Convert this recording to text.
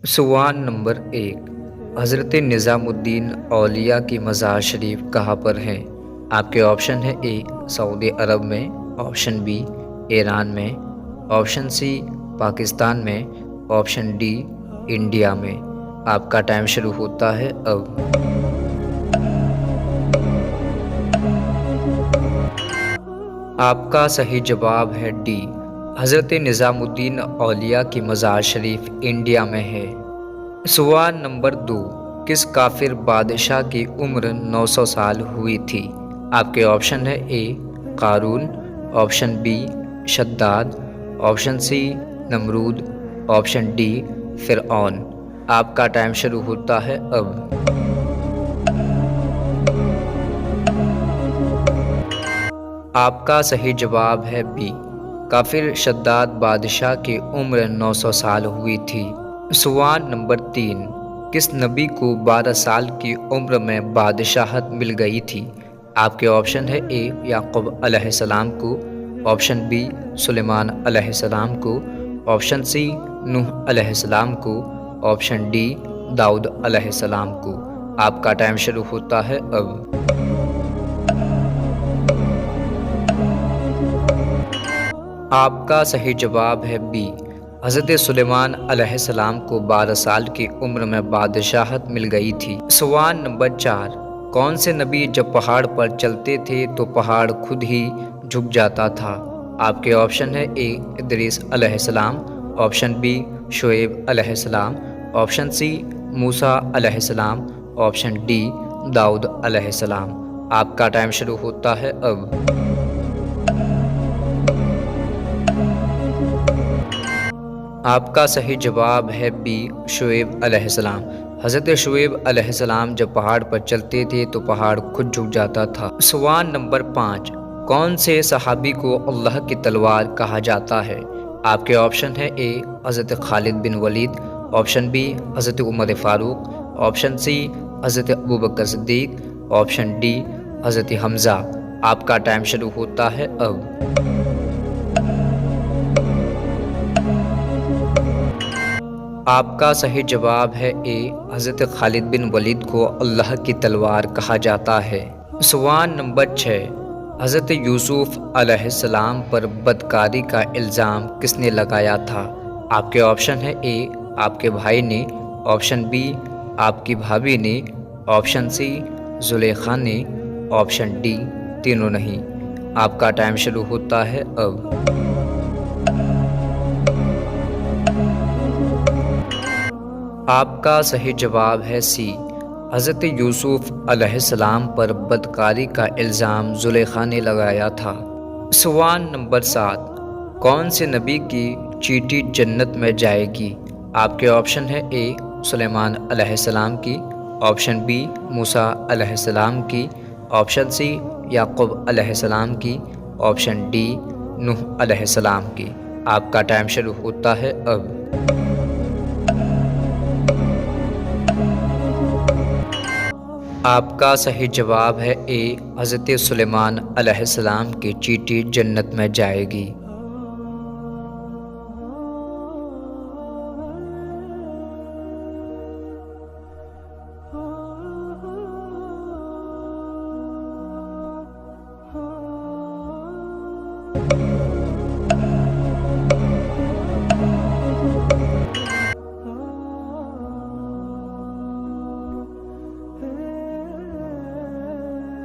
سوال نمبر 1۔ حضرت نظام الدین اولیاء کی مزار شریف کہاں پر ہے؟ آپ کے آپشن ہے اے سعودی عرب میں، آپشن بی ایران میں، آپشن سی پاکستان میں، آپشن ڈی انڈیا میں۔ آپ کا ٹائم شروع ہوتا ہے اب۔ آپ کا صحیح جواب ہے ڈی، حضرت نظام الدین اولیاء کی مزار شریف انڈیا میں ہے۔ سوال نمبر 2۔ کس کافر بادشاہ کی عمر 900 سال ہوئی تھی؟ آپ کے آپشن ہے اے قارون، آپشن بی شداد، آپشن سی نمرود، آپشن ڈی فرعون۔ آپ کا ٹائم شروع ہوتا ہے اب۔ آپ کا صحیح جواب ہے بی، کافر شداد بادشاہ کی عمر 900 سال ہوئی تھی۔ سوال نمبر 3۔ کس نبی کو 12 سال کی عمر میں بادشاہت مل گئی تھی؟ آپ کے آپشن ہے اے یعقوب علیہ السلام کو، آپشن بی سلیمان علیہ السلام کو، آپشن سی نوح علیہ السلام کو، آپشن ڈی داؤد علیہ السلام کو۔ آپ کا ٹائم شروع ہوتا ہے اب۔ آپ کا صحیح جواب ہے بی، حضرت سلیمان علیہ السلام کو 12 سال کی عمر میں بادشاہت مل گئی تھی۔ سوال نمبر 4۔ کون سے نبی جب پہاڑ پر چلتے تھے تو پہاڑ خود ہی جھک جاتا تھا؟ آپ کے آپشن ہے اے ادریس علیہ السلام، آپشن بی شعیب علیہ السلام، آپشن سی موسیٰ علیہ السلام، آپشن ڈی داؤد علیہ السلام۔ آپ کا ٹائم شروع ہوتا ہے اب۔ آپ کا صحیح جواب ہے بی شعیب علیہ السلام۔ حضرت شعیب علیہ السلام جب پہاڑ پر چلتے تھے تو پہاڑ خود جھک جاتا تھا۔ سوال نمبر 5۔ کون سے صحابی کو اللہ کی تلوار کہا جاتا ہے؟ آپ کے آپشن ہے اے حضرت خالد بن ولید، آپشن بی حضرت عمر فاروق، آپشن سی حضرت ابوبکر صدیق، آپشن ڈی حضرت حمزہ۔ آپ کا ٹائم شروع ہوتا ہے اب۔ آپ کا صحیح جواب ہے اے حضرت خالد بن ولید کو اللہ کی تلوار کہا جاتا ہے۔ سوال نمبر 6۔ حضرت یوسف علیہ السلام پر بدکاری کا الزام کس نے لگایا تھا؟ آپ کے آپشن ہے اے آپ کے بھائی نے، آپشن بی آپ کی بھابھی نے، آپشن سی زلیخا نے، آپشن ڈی تینوں نہیں۔ آپ کا ٹائم شروع ہوتا ہے اب۔ آپ کا صحیح جواب ہے سی، حضرت یوسف علیہ السلام پر بدکاری کا الزام زلیخا نے لگایا تھا۔ سوال نمبر 7۔ کون سے نبی کی چیٹی جنت میں جائے گی؟ آپ کے آپشن ہے اے سلیمان علیہ السلام کی، آپشن بی موسیٰ علیہ السلام کی، آپشن سی یعقوب علیہ السلام کی، آپشن ڈی نوح علیہ السلام کی۔ آپ کا ٹائم شروع ہوتا ہے اب۔ آپ کا صحیح جواب ہے اے حضرت سلیمان علیہ السلام کی چیٹی جنت میں جائے گی۔